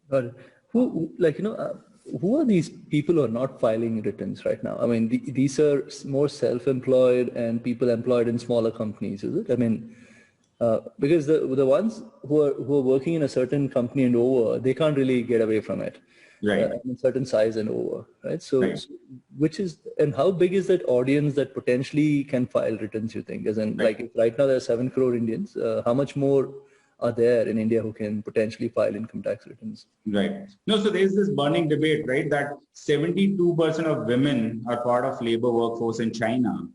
Speaker 2: Got it. Who are these people who are not filing returns right now? I mean, these are more self-employed and people employed in smaller companies, is it? I mean, because the ones who are working in a certain company and over, they can't really get away from it.
Speaker 3: Right.
Speaker 2: In certain size and over, right? So,
Speaker 3: right.
Speaker 2: And how big is that audience that potentially can file returns, you think? As in, like, if right now there are 7 crore Indians, how much more are there in India who can potentially file income tax returns?
Speaker 3: Right. No, so there's this burning debate, right, that 72% of women are part of labor workforce in China,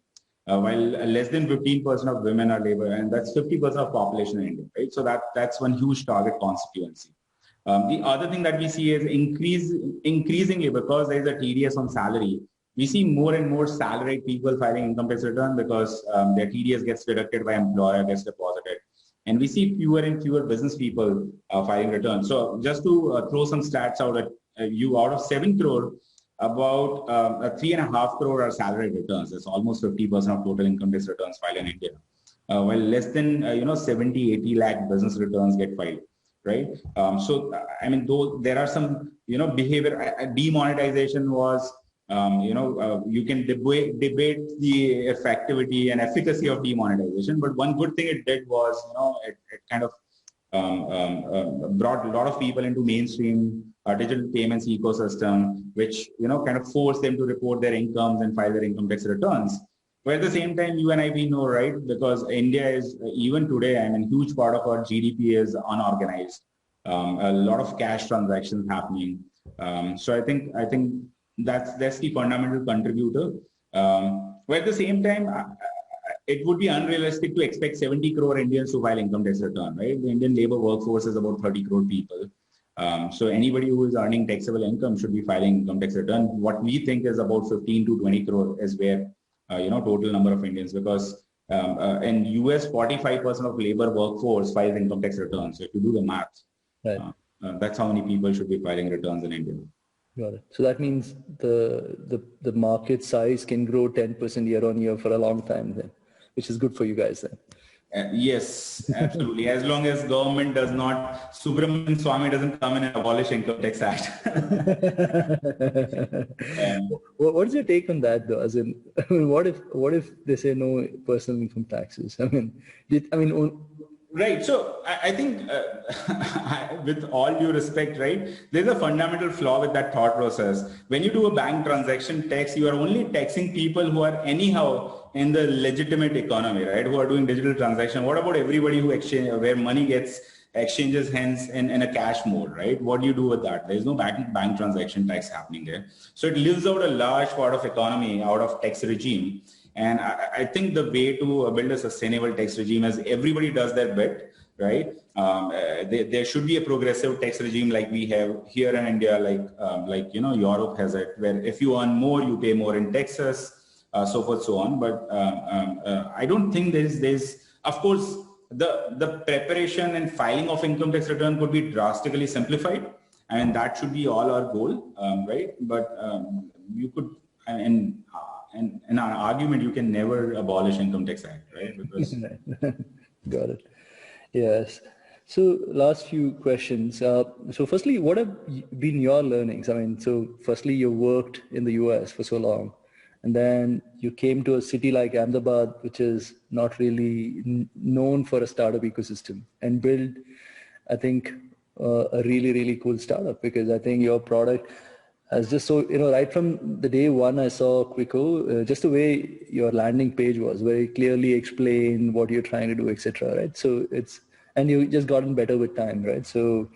Speaker 3: while less than 15% of women are labor, and that's 50% of population in India, right? So that's one huge target constituency. The other thing that we see is increasingly, because there is a TDS on salary, we see more and more salaried people filing income tax return because their TDS gets deducted by employer, gets deposited. And we see fewer and fewer business people filing returns. So just to throw some stats out at you, out of 7 crore, about 3.5 crore are salary returns. That's almost 50% of total income tax returns filed in India. While less than 70, 80 lakh business returns get filed. Right. So, I mean, though there are some, behavior, demonetization was, you can debate the effectivity and efficacy of demonetization. But one good thing it did was, it kind of brought a lot of people into mainstream digital payments ecosystem, which, kind of forced them to report their incomes and file their income tax returns. But at the same time, you and I, we know, right, because India is, even today, I mean, huge part of our GDP is unorganized. A lot of cash transactions happening. So I think that's the fundamental contributor. But at the same time, it would be unrealistic to expect 70 crore Indians to file income tax return, right? The Indian labor workforce is about 30 crore people. So anybody who is earning taxable income should be filing income tax return. What we think is about 15 to 20 crore is where total number of Indians, because in US, 45% of labor workforce files income tax returns. So if you do the math, right. That's how many people should be filing returns in India.
Speaker 2: Got it. So that means the market size can grow 10% year on year for a long time then, which is good for you guys then.
Speaker 3: Yes, absolutely. As long as government does not, Subramanian Swamy doesn't come in and abolish Income Tax Act.
Speaker 2: What's your take on that, though? As in, I mean, what if they say no personal income taxes?
Speaker 3: Right. So I think, with all due respect, right, there's a fundamental flaw with that thought process. When you do a bank transaction tax, you are only taxing people who are anyhow in the legitimate economy, right, who are doing digital transaction. What about everybody who where money gets exchanges hands in a cash mode, right? What do you do with that? There's no bank transaction tax happening there. So it leaves out a large part of economy out of tax regime. And I think the way to build a sustainable tax regime is everybody does their bit, right? There should be a progressive tax regime like we have here in India, like Europe has it, where if you earn more, you pay more in taxes, so forth, so on. But I don't think there's of course, the preparation and filing of income tax return could be drastically simplified, and that should be all our goal, right? But you could, and in our argument, you can never abolish Income Tax Act, right? Because
Speaker 2: Got it. Yes. So last few questions. So firstly, what have been your learnings? I mean, so firstly, you worked in the US for so long, and then you came to a city like Ahmedabad, which is not really known for a startup ecosystem, and build, I think, a really, really cool startup, because I think your product has just so, right from the day one I saw Quicko, just the way your landing page was, very clearly explain what you're trying to do, etc. Right? So and you just gotten better with time, right? So,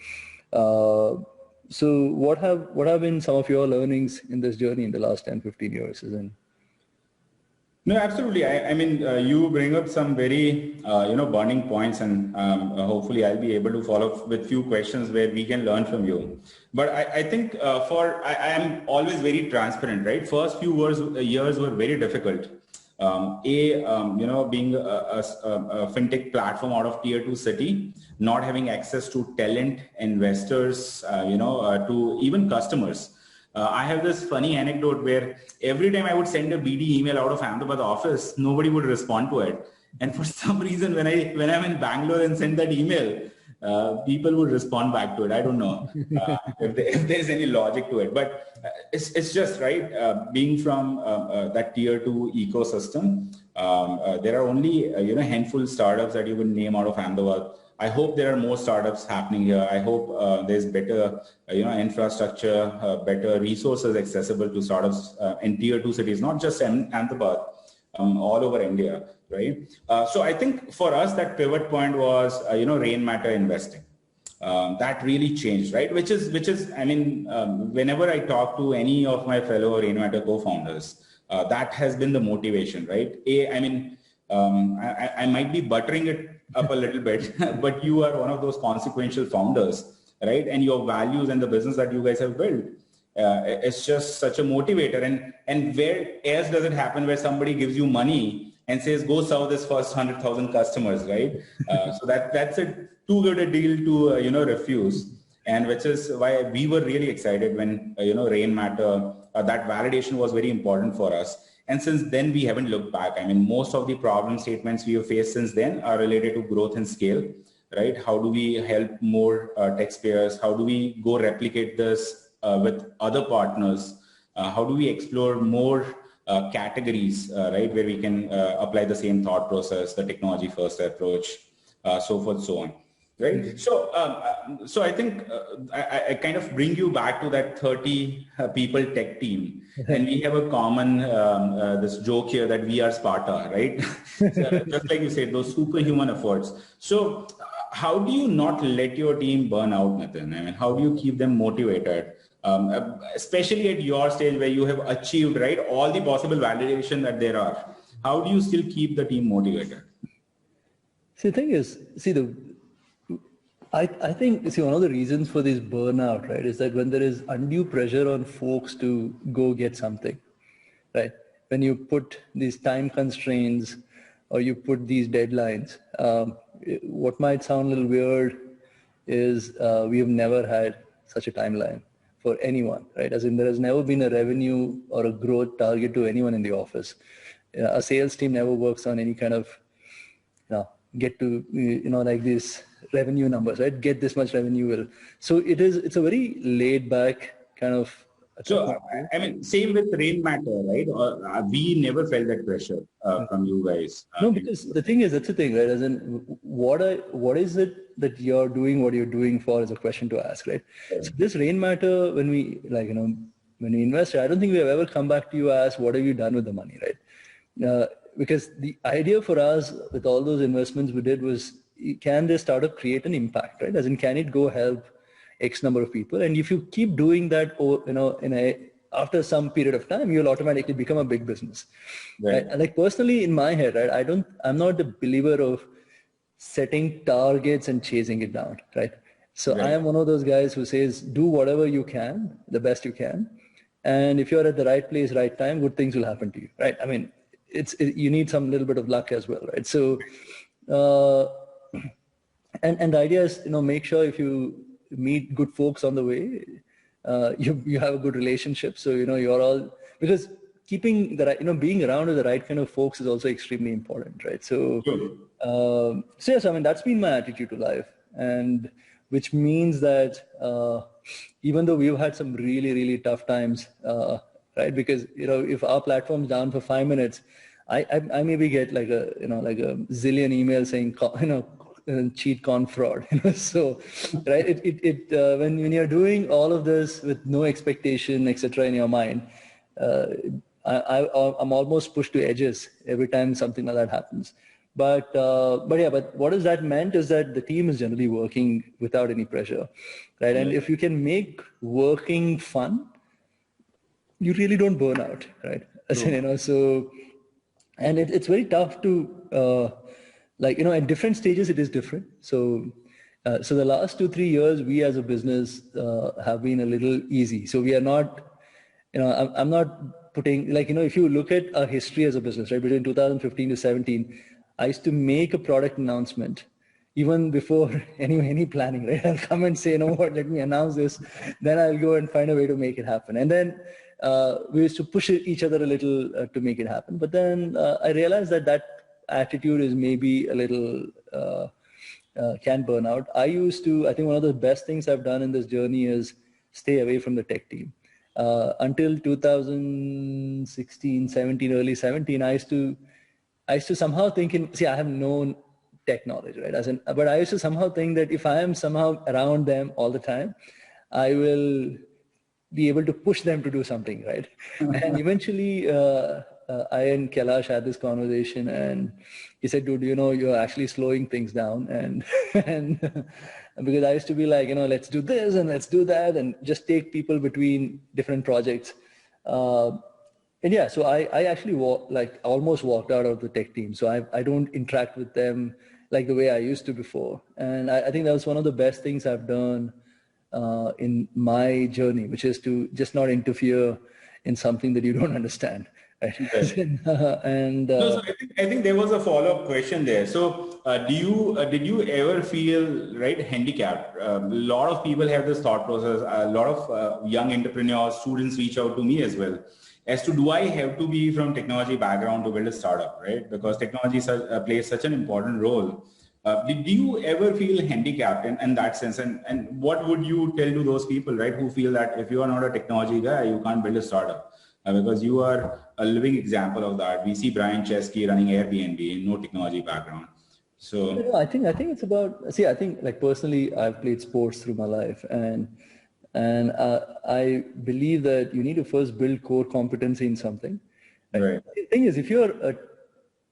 Speaker 2: so what have been some of your learnings in this journey in the last 10, 15 years?
Speaker 3: No, absolutely. I mean, you bring up some very, burning points, and hopefully I'll be able to follow up with few questions where we can learn from you. But I think I am always very transparent, right? First few years were very difficult. Being a fintech platform out of tier 2 city, not having access to talent, investors, to even customers. I have this funny anecdote where every time I would send a BD email out of Ahmedabad office, nobody would respond to it. And for some reason, when I'm in Bangalore and send that email, people would respond back to it. I don't know if there's any logic to it, but it's just right. Being from that tier 2 ecosystem, there are only handful startups that you can name out of Ahmedabad. I hope there are more startups happening here. I hope there's better infrastructure, better resources accessible to startups in tier 2 cities, not just Ahmedabad, all over India, right? So I think for us, that pivot point was, Rainmatter investing. That really changed, right? Which is, I mean, whenever I talk to any of my fellow Rainmatter co-founders, that has been the motivation, right? I might be buttering it up a little bit, but you are one of those consequential founders, right? And your values and the business that you guys have built, it's just such a motivator. And where else does it happen where somebody gives you money and says, go serve this first 100,000 customers, right? So that's too good a deal to, refuse. And which is why we were really excited when, Rainmatter, that validation was very important for us. And since then, we haven't looked back. I mean, most of the problem statements we have faced since then are related to growth and scale, right? How do we help more taxpayers? How do we go replicate this with other partners? How do we explore more categories, right, where we can apply the same thought process, the technology first approach, so forth, so on. Right. So I think I kind of bring you back to that 30 people tech team, and we have a common this joke here that we are Sparta, right? So just like you said, those superhuman efforts. So how do you not let your team burn out, Nitin? I mean, how do you keep them motivated, especially at your stage where you have achieved, right, all the possible validation that there are? How do you still keep the team motivated?
Speaker 2: See, the thing is, I think, one of the reasons for this burnout, right, is that when there is undue pressure on folks to go get something, right? When you put these time constraints or you put these deadlines, what might sound a little weird is we have never had such a timeline for anyone, right? As in, there has never been a revenue or a growth target to anyone in the office. A sales team never works on any kind of, get to, like these revenue numbers, right? Get this much revenue. So it's a very laid back kind of.
Speaker 3: So, I mean, same with Rainmatter, right? We never felt that pressure from you guys.
Speaker 2: No, because the thing is, that's the thing, right? As in, what is it that you're doing, what you're doing for is a question to ask, right? So this Rainmatter, when we when we invested, I don't think we have ever come back to you and asked, what have you done with the money, right? Because the idea for us with all those investments we did was, can this startup create an impact, right? As in, can it go help X number of people? And if you keep doing that, after some period of time, you'll automatically become a big business. Right? And like personally in my head, right, I'm not a believer of setting targets and chasing it down, right? So I am one of those guys who says, do whatever you can, the best you can. And if you're at the right place, right time, good things will happen to you, right? I mean, you need some little bit of luck as well, right? So, and the idea is, make sure if you meet good folks on the way, you have a good relationship. So, you're all, because keeping the right, being around with the right kind of folks is also extremely important, right? So, so yes, I mean, that's been my attitude to life, and which means that even though we've had some really, really tough times, right? Because, if our platform's down for 5 minutes, I maybe get like a zillion emails saying, cheat, con, fraud, so, right. When you're doing all of this with no expectation, etc. in your mind, I'm almost pushed to edges every time something like that happens. But what has that meant is that the team is generally working without any pressure, right? And if you can make working fun, you really don't burn out, right? So, and it's very tough to, at different stages, it is different. So the last 2-3 years, we as a business have been a little easy. So we are not, I'm not putting, if you look at our history as a business, right, between 2015 to 17, I used to make a product announcement even before any planning, right? I'll come and say, you know what, let me announce this. Then I'll go and find a way to make it happen. And then we used to push each other a little to make it happen. But then I realized that attitude is maybe a little can burn out. I think one of the best things I've done in this journey is stay away from the tech team. Until 2016, 17, early 17, I used to somehow think I have no tech knowledge, right? But I used to somehow think that if I am somehow around them all the time, I will be able to push them to do something, right? And eventually, I and Kailash had this conversation, and he said, "Dude, you're actually slowing things down." And because I used to be like, let's do this and let's do that, and just take people between different projects. And yeah, so I actually almost walked out of the tech team. So I don't interact with them like the way I used to before. And I think that was one of the best things I've done in my journey, which is to just not interfere in something that you don't understand. Right.
Speaker 3: So I think there was a follow-up question there. So did you ever feel handicapped? A lot of people have this thought process. A lot of young entrepreneurs, students reach out to me as well as to, do I have to be from technology background to build a startup, right? Because technology plays such an important role. Did you ever feel handicapped in that sense? And what would you tell to those people, right, who feel that if you are not a technology guy, you can't build a startup? Because you are a living example of that. We see Brian Chesky running Airbnb, no technology background. So
Speaker 2: I think it's about, I think personally, I've played sports through my life, and I believe that you need to first build core competency in something.
Speaker 3: Right.
Speaker 2: The thing is, if you're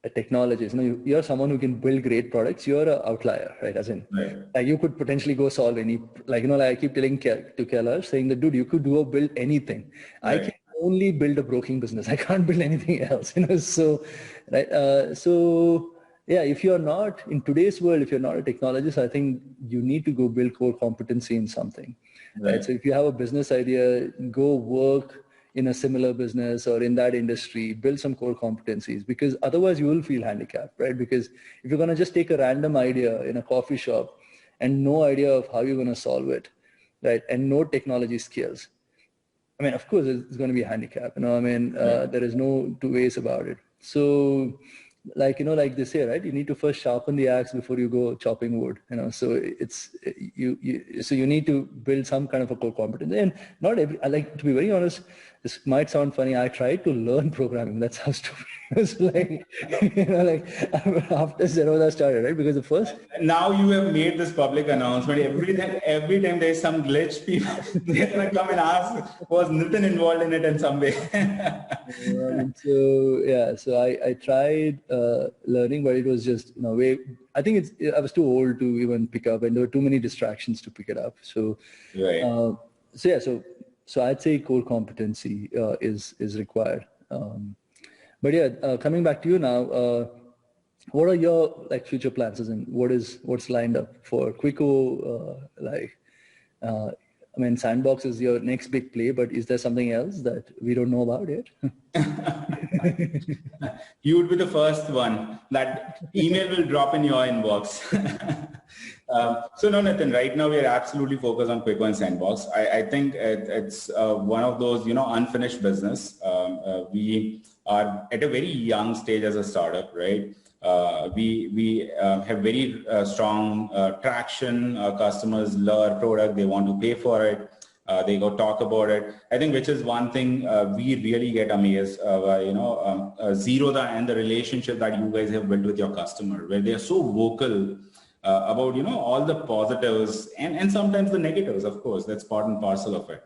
Speaker 2: a technologist, you're someone who can build great products, you're an outlier, right? As in, like you could potentially go solve any, I keep telling to Kailash, saying that, dude, you could build anything. Right. I can only build a broking business. I can't build anything else, So, right. So yeah, if you're not in today's world, if you're not a technologist, I think you need to go build core competency in something. Right. So if you have a business idea, go work in a similar business or in that industry, build some core competencies, because otherwise you will feel handicapped, right? Because if you're going to just take a random idea in a coffee shop and no idea of how you're going to solve it, right? And no technology skills, I mean, of course it's going to be a handicap, there is no two ways about it. So like they say, right, you need to first sharpen the axe before you go chopping wood, so it's so you need to build some kind of a core competence. And not every, to be very honest, this might sound funny, I tried to learn programming. That's how stupid it was. After Zerodha started, right? Because the first,
Speaker 3: now you have made this public announcement. Every time there's some glitch, people they're gonna come and ask, was Nitin involved in it in some way?
Speaker 2: So I tried learning, but it was just I think I was too old to even pick up, and there were too many distractions to pick it up. So
Speaker 3: right.
Speaker 2: So I'd say core competency is required. But yeah, coming back to you now, what are your future plans, and what's lined up for Quicko? Sandbox is your next big play, but is there something else that we don't know about yet?
Speaker 3: You would be the first one. That email will drop in your inbox. So no, Nitin, right now we are absolutely focused on Quicko and Sandbox. I think it's one of those, unfinished business. We are at a very young stage as a startup, right? We have very strong traction. Customers love our product. They want to pay for it. They go talk about it. I think which is one thing we really get amazed, Zerodha and the relationship that you guys have built with your customer, where they are so vocal about, all the positives and sometimes the negatives, of course, that's part and parcel of it.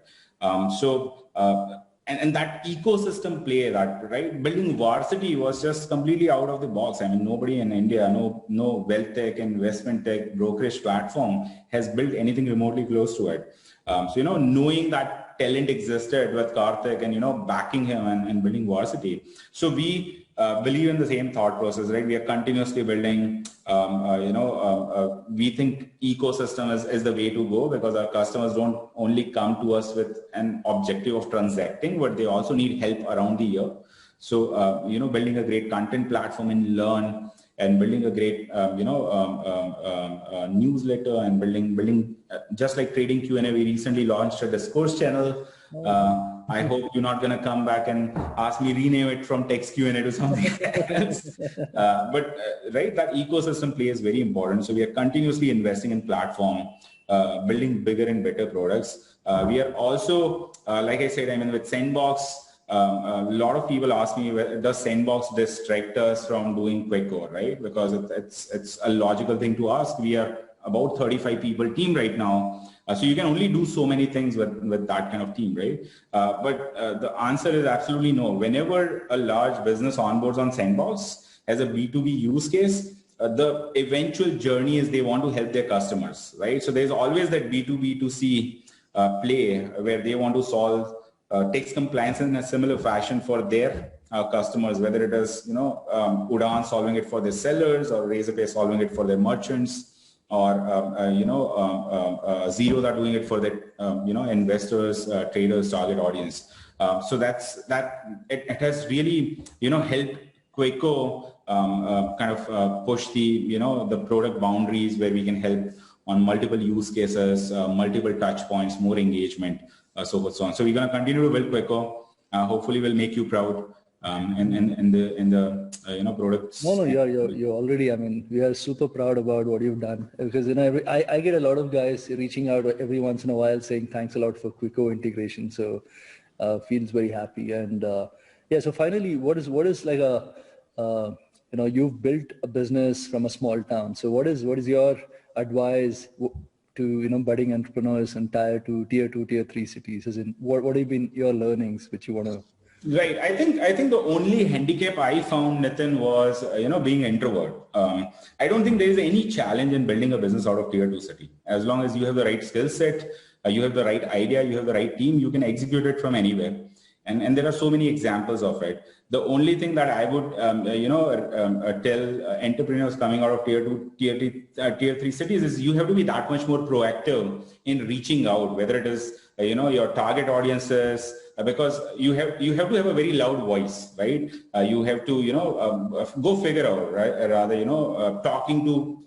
Speaker 3: And that ecosystem play, that, right, building Varsity was just completely out of the box. I mean, nobody in India, no wealth tech, investment tech, brokerage platform has built anything remotely close to it. Knowing that talent existed with Karthik and, backing him and building Varsity. So we believe in the same thought process, right? We are continuously building, we think ecosystem is the way to go, because our customers don't only come to us with an objective of transacting, but they also need help around the year. So, building a great content platform in Learn and building a great, newsletter and building just like trading Q&A. We recently launched a discourse channel. I hope you're not going to come back and ask me rename it from text Q&A to something else. Right, that ecosystem play is very important. So we are continuously investing in platform, building bigger and better products. We are also, like I said, I mean, with Sandbox, a lot of people ask me, does Sandbox distract us from doing Quicko, right? Because it's a logical thing to ask. We are about 35 people team right now. So you can only do so many things with that kind of team, right? But the answer is absolutely no. Whenever a large business onboards on Sandbox as a B2B use case, the eventual journey is they want to help their customers, right? So there's always that B2B2C play where they want to solve tax compliance in a similar fashion for their customers, whether it is, Udaan solving it for their sellers or Razorpay solving it for their merchants, or Zeros are doing it for their investors, traders, target audience. So it has really helped Quicko kind of push the product boundaries where we can help on multiple use cases, multiple touch points, more engagement, so forth, so on. So we're going to continue to build Quicko. Hopefully, we'll make you proud in the products.
Speaker 2: No, you're already. I mean, we are super proud about what you've done, because I get a lot of guys reaching out every once in a while saying thanks a lot for Quicko integration. So feels very happy. And so finally, what is like you've built a business from a small town. So what is your advice to budding entrepreneurs in tier 2, tier 3 cities? As in, what have been your learnings which you want to?
Speaker 3: Right. I think the only handicap I found, Nitin, was being introvert. I don't think there is any challenge in building a business out of tier 2 city. As long as you have the right skill set, you have the right idea, you have the right team, you can execute it from anywhere. And there are so many examples of it. The only thing that I would, tell entrepreneurs coming out of tier 2, tier 3 cities is you have to be that much more proactive in reaching out, whether it is, your target audiences, because you have to have a very loud voice, right? You have to, go figure out, right? Rather, talking to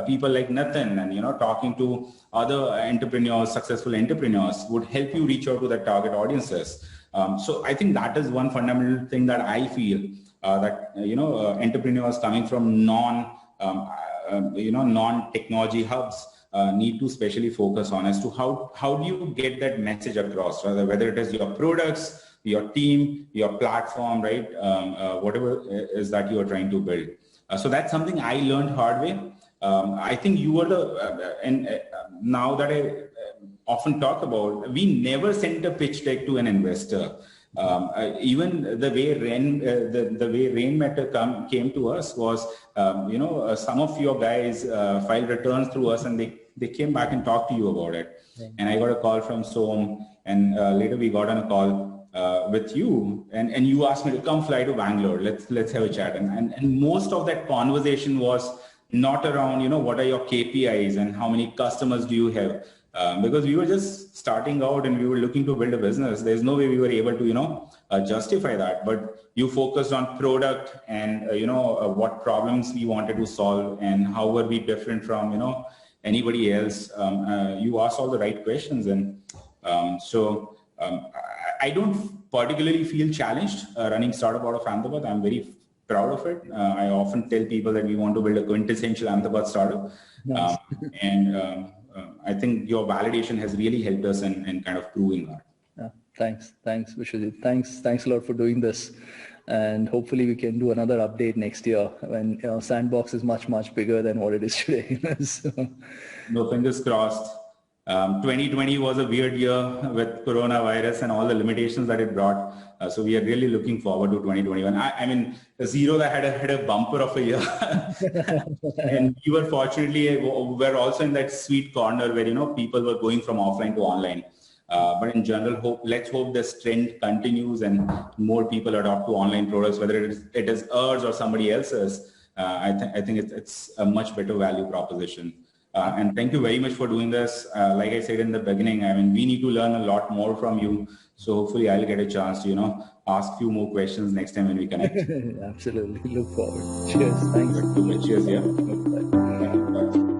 Speaker 3: people like Nathan and, talking to other entrepreneurs, successful entrepreneurs would help you reach out to the target audiences. So I think that is one fundamental thing that I feel that entrepreneurs coming from non-technology hubs need to specially focus on, as to how do you get that message across, rather, whether it is your products, your team, your platform, right? Whatever is that you are trying to build. So that's something I learned hard way. I think you were now that I often talk about, we never sent a pitch deck to an investor. Even the way Rainmatter came to us was, some of your guys filed returns through us, and they came back and talked to you about it. Yeah. And I got a call from Som, and later we got on a call with you, and you asked me to come fly to Bangalore. Let's have a chat. And most of that conversation was not around, what are your KPIs and how many customers do you have? Because we were just starting out and we were looking to build a business. There's no way we were able to, justify that. But you focused on product and, what problems we wanted to solve and how were we different from, anybody else. You asked all the right questions. And so I don't particularly feel challenged running startup out of Ahmedabad. I'm very proud of it. I often tell people that we want to build a quintessential Ahmedabad startup. Nice. I think your validation has really helped us in kind of proving that.
Speaker 2: Yeah, thanks, Vishvajit. Thanks a lot for doing this. And hopefully we can do another update next year when Sandbox is much bigger than what it is today. So.
Speaker 3: No, fingers crossed. 2020 was a weird year with coronavirus and all the limitations that it brought. So we are really looking forward to 2021. I mean, Zero that had a bumper of a year. And we were fortunately, we're also in that sweet corner where, people were going from offline to online. But in general, let's hope this trend continues and more people adopt to online products, whether it is ours or somebody else's. I think it's a much better value proposition. And thank you very much for doing this. Like I said in the beginning, I mean, we need to learn a lot more from you. So hopefully I'll get a chance to, ask few more questions next time when we connect.
Speaker 2: Absolutely. Look forward. Cheers. Thanks.
Speaker 3: Cheers. Yeah.
Speaker 2: Bye.
Speaker 3: Bye.